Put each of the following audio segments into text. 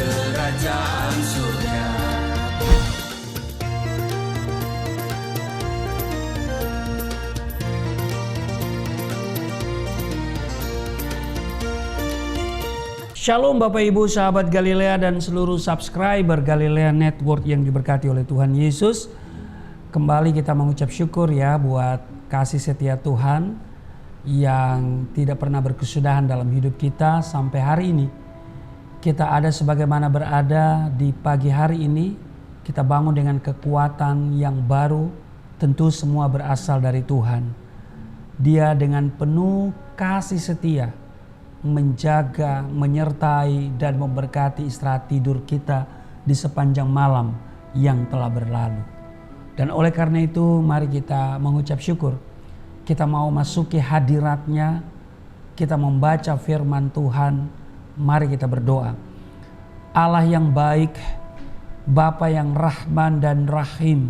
kerajaan surga. Shalom Bapak Ibu sahabat Galilea dan seluruh subscriber Galilea Network yang diberkati oleh Tuhan Yesus. Kembali kita mengucap syukur ya buat kasih setia Tuhan yang tidak pernah berkesudahan dalam hidup kita sampai hari ini. Kita ada sebagaimana berada di pagi hari ini. Kita bangun dengan kekuatan yang baru, tentu semua berasal dari Tuhan. Dia dengan penuh kasih setia menjaga, menyertai, dan memberkati istirahat tidur kita di sepanjang malam yang telah berlalu. Dan oleh karena itu mari kita mengucap syukur. Kita mau masuki hadiratnya, kita membaca firman Tuhan, mari kita berdoa. Allah yang baik, Bapa yang Rahman dan Rahim,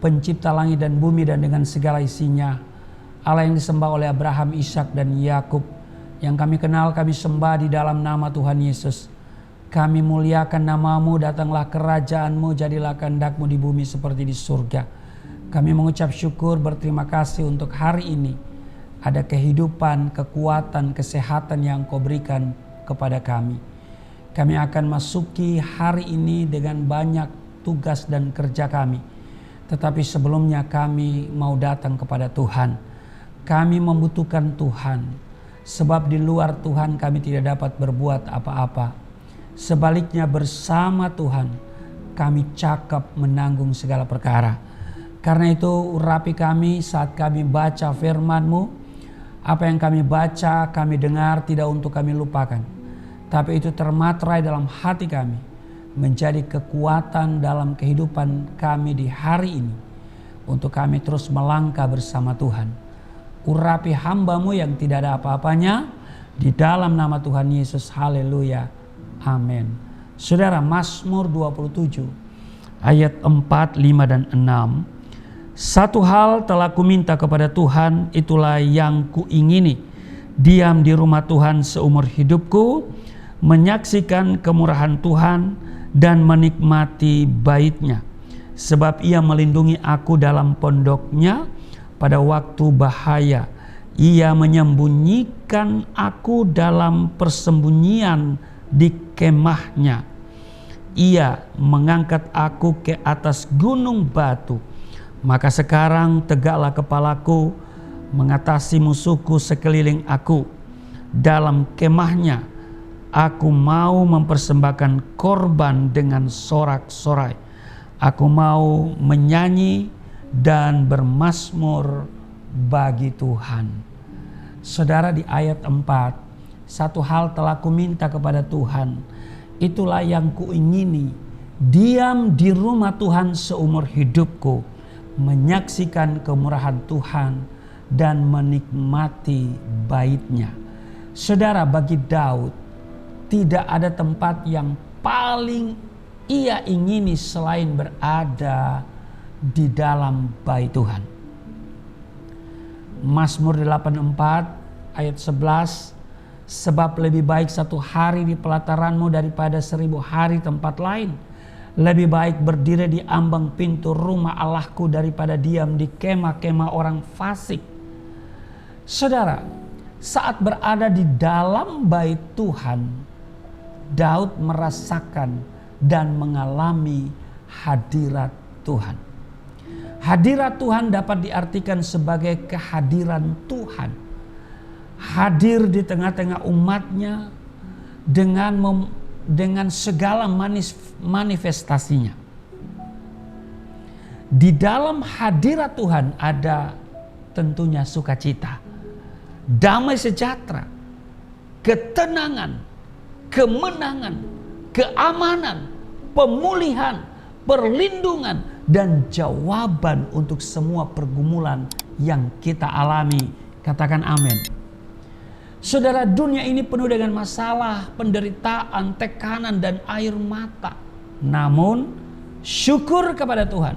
pencipta langit dan bumi dan dengan segala isinya, Allah yang disembah oleh Abraham, Ishak dan Yakub, yang kami kenal, kami sembah di dalam nama Tuhan Yesus. Kami muliakan nama-Mu, datanglah kerajaan-Mu, jadilah kehendak-Mu di bumi seperti di surga. Kami mengucap syukur, berterima kasih untuk hari ini. Ada kehidupan, kekuatan, kesehatan yang Kau berikan kepada kami. Kami akan masuki hari ini dengan banyak tugas dan kerja kami. Tetapi sebelumnya kami mau datang kepada Tuhan. Kami membutuhkan Tuhan. Sebab di luar Tuhan kami tidak dapat berbuat apa-apa. Sebaliknya bersama Tuhan kami cakap menanggung segala perkara. Karena itu urapi kami saat kami baca firman-Mu. Apa yang kami baca, kami dengar tidak untuk kami lupakan. Tapi itu termaterai dalam hati kami. Menjadi kekuatan dalam kehidupan kami di hari ini. Untuk kami terus melangkah bersama Tuhan. Urapi hamba-Mu yang tidak ada apa-apanya. Di dalam nama Tuhan Yesus. Haleluya. Amin. Saudara, Mazmur 27 ayat 4, 5 dan 6. Satu hal telah kuminta kepada Tuhan, itulah yang kuingini. Diam di rumah Tuhan seumur hidupku, menyaksikan kemurahan Tuhan dan menikmati bait-Nya. Sebab Ia melindungi aku dalam pondok-Nya. Pada waktu bahaya, Ia menyembunyikan aku dalam persembunyian di kemah-Nya. Ia mengangkat aku ke atas gunung batu. Maka sekarang tegaklah kepalaku, mengatasi musuhku sekeliling aku. Dalam kemah-Nya, aku mau mempersembahkan korban dengan sorak-sorai. Aku mau menyanyi dan bermazmur bagi Tuhan. Saudara, di ayat 4, satu hal telah kuminta kepada Tuhan, itulah yang kuingini, diam di rumah Tuhan seumur hidupku, menyaksikan kemurahan Tuhan dan menikmati bait-Nya. Saudara, bagi Daud tidak ada tempat yang paling ia ingini selain berada di dalam bait Tuhan. Mazmur 84 ayat 11, sebab lebih baik satu hari di pelataran-Mu daripada 1000 hari tempat lain. Lebih baik berdiri di ambang pintu rumah Allahku daripada diam di kemah-kemah orang fasik. Saudara, saat berada di dalam bait Tuhan, Daud merasakan dan mengalami hadirat Tuhan. Hadirat Tuhan dapat diartikan sebagai kehadiran Tuhan. Hadir di tengah-tengah umat-Nya dengan segala manifestasinya. Di dalam hadirat Tuhan ada tentunya sukacita, damai sejahtera, ketenangan, kemenangan, keamanan, pemulihan, perlindungan, dan jawaban untuk semua pergumulan yang kita alami. Katakan amin. Saudara, dunia ini penuh dengan masalah, penderitaan, tekanan, dan air mata. Namun, syukur kepada Tuhan.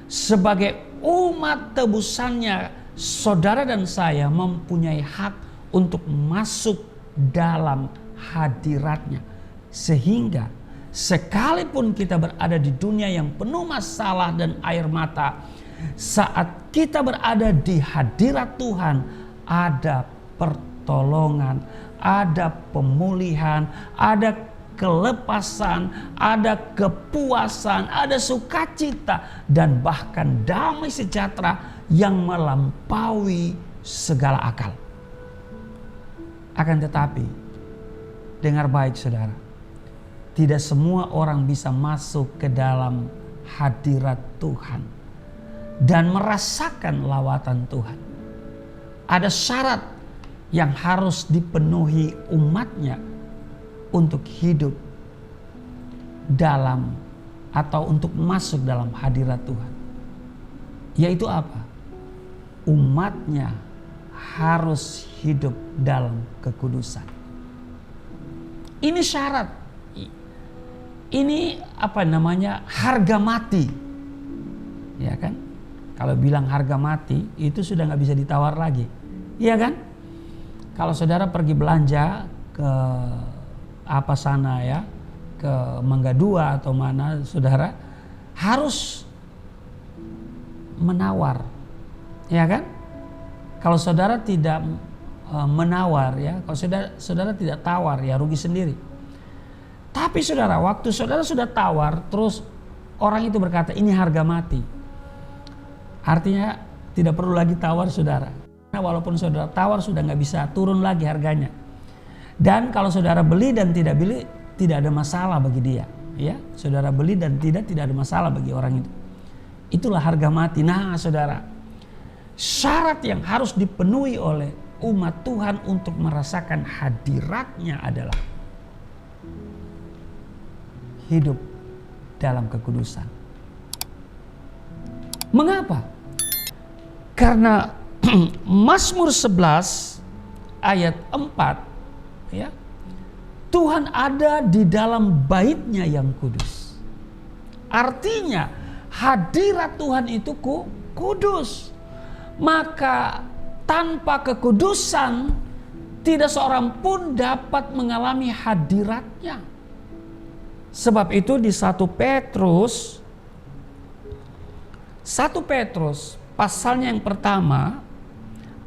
Sebagai umat tebusannya, saudara dan saya mempunyai hak untuk masuk dalam hadirat-Nya. Sehingga sekalipun kita berada di dunia yang penuh masalah dan air mata, saat kita berada di hadirat Tuhan, ada pertolongan, ada pemulihan, ada kelepasan, ada kepuasan, ada sukacita, dan bahkan damai sejahtera yang melampaui segala akal. Akan tetapi, dengar baik saudara, tidak semua orang bisa masuk ke dalam hadirat Tuhan dan merasakan lawatan Tuhan. Ada syarat yang harus dipenuhi umatnya untuk hidup dalam atau untuk masuk dalam hadirat Tuhan. Yaitu apa? Umatnya harus hidup dalam kekudusan. Ini syarat. Ini apa namanya? Harga mati. Ya kan? Kalau bilang harga mati itu sudah nggak bisa ditawar lagi. Iya kan? Kalau saudara pergi belanja ke apa sana ya, ke Mangga 2 atau mana, saudara harus menawar. Ya kan? Kalau saudara tidak menawar ya, kalau saudara tidak tawar ya rugi sendiri. Tapi saudara, waktu saudara sudah tawar, terus orang itu berkata ini harga mati, artinya tidak perlu lagi tawar saudara. Nah, walaupun saudara tawar sudah nggak bisa turun lagi harganya. Dan kalau saudara beli dan tidak beli, tidak ada masalah bagi dia. Ya, saudara beli dan tidak ada masalah bagi orang itu. Itulah harga mati. Nah saudara, syarat yang harus dipenuhi oleh umat Tuhan untuk merasakan hadiratnya adalah hidup dalam kekudusan. Mengapa? Karena Mazmur 11 ayat 4 ya, Tuhan ada di dalam bait-Nya yang kudus. Artinya hadirat Tuhan itu kudus. Maka tanpa kekudusan tidak seorang pun dapat mengalami hadirat-Nya. Sebab itu di 1 Petrus pasalnya yang pertama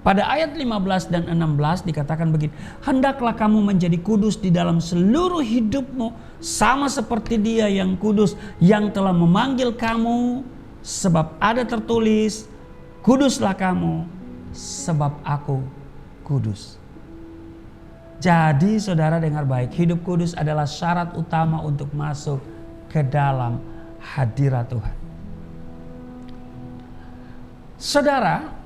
pada ayat 15 dan 16 dikatakan begini, hendaklah kamu menjadi kudus di dalam seluruh hidupmu sama seperti Dia yang kudus yang telah memanggil kamu, sebab ada tertulis, kuduslah kamu sebab aku kudus. Jadi saudara dengar baik, hidup kudus adalah syarat utama untuk masuk ke dalam hadirat Tuhan. Saudara,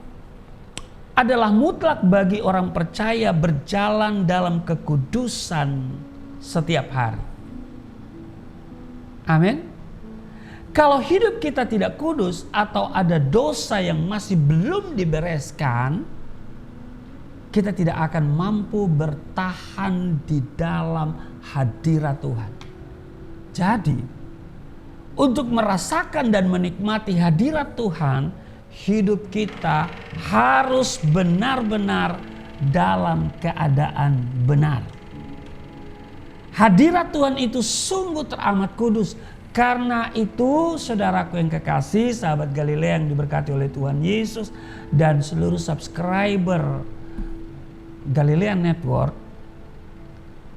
adalah mutlak bagi orang percaya berjalan dalam kekudusan setiap hari. Amin. Kalau hidup kita tidak kudus atau ada dosa yang masih belum dibereskan, kita tidak akan mampu bertahan di dalam hadirat Tuhan. Jadi, untuk merasakan dan menikmati hadirat Tuhan, hidup kita harus benar-benar dalam keadaan benar. Hadirat Tuhan itu sungguh teramat kudus. Karena itu saudaraku yang kekasih, sahabat Galilea yang diberkati oleh Tuhan Yesus dan seluruh subscriber Galilea Network,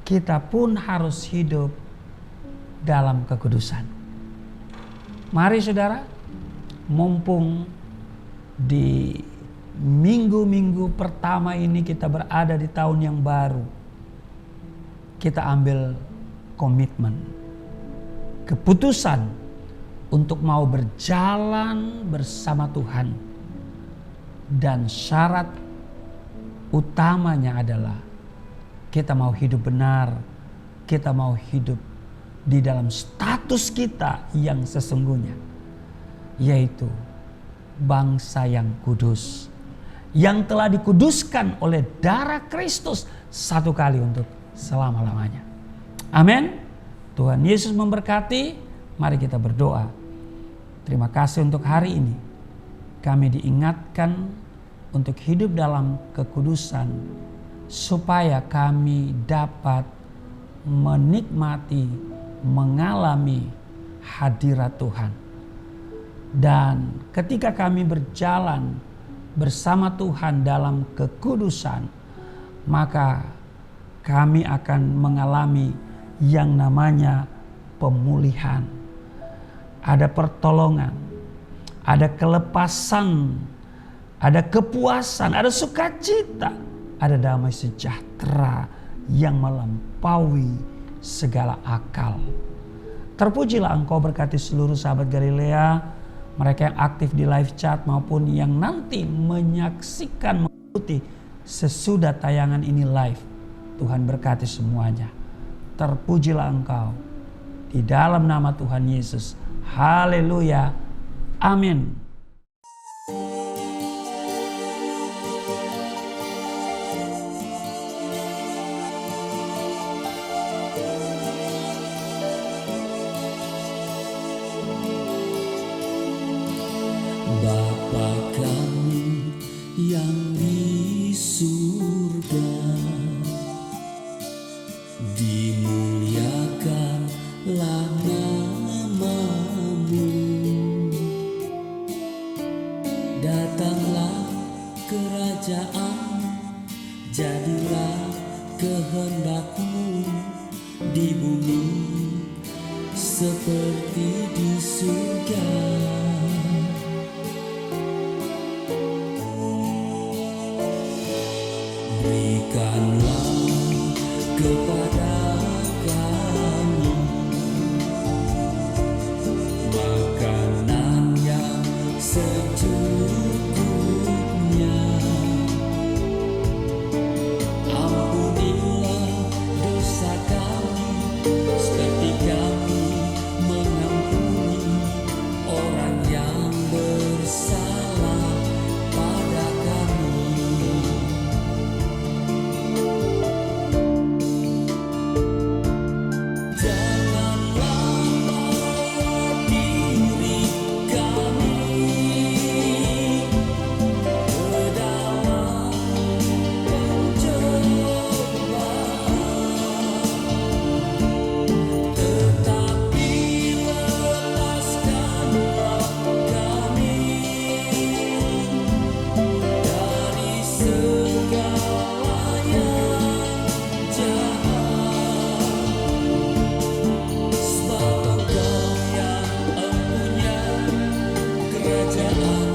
kita pun harus hidup dalam kekudusan. Mari saudara, mumpung di minggu-minggu pertama ini kita berada di tahun yang baru, kita ambil komitmen, keputusan untuk mau berjalan bersama Tuhan. Dan syarat utamanya adalah kita mau hidup benar, kita mau hidup di dalam status kita yang sesungguhnya, yaitu bangsa yang kudus, yang telah dikuduskan oleh darah Kristus satu kali untuk selama-lamanya. Amin. Tuhan Yesus memberkati. Mari kita berdoa. Terima kasih untuk hari ini. Kami diingatkan untuk hidup dalam kekudusan, supaya kami dapat menikmati mengalami hadirat Tuhan. Dan ketika kami berjalan bersama Tuhan dalam kekudusan, maka kami akan mengalami yang namanya pemulihan. Ada pertolongan, ada kelepasan, ada kepuasan, ada sukacita, ada damai sejahtera yang melampaui segala akal. Terpujilah Engkau, berkati seluruh sahabat Galilea, mereka yang aktif di live chat maupun yang nanti menyaksikan, mengikuti sesudah tayangan ini live. Tuhan berkati semuanya. Terpujilah Engkau di dalam nama Tuhan Yesus. Haleluya. Amin. Bapa kami yang di surga, dimuliakanlah nama-Mu. Datanglah kerajaan, jadilah kehendak-Mu di bumi seperti di surga. Berikanlah kepada kami makanan yang secukupnya. Ampunilah dosa kami seperti kami mengampuni orang yang bersalah pada kami. Kerajaan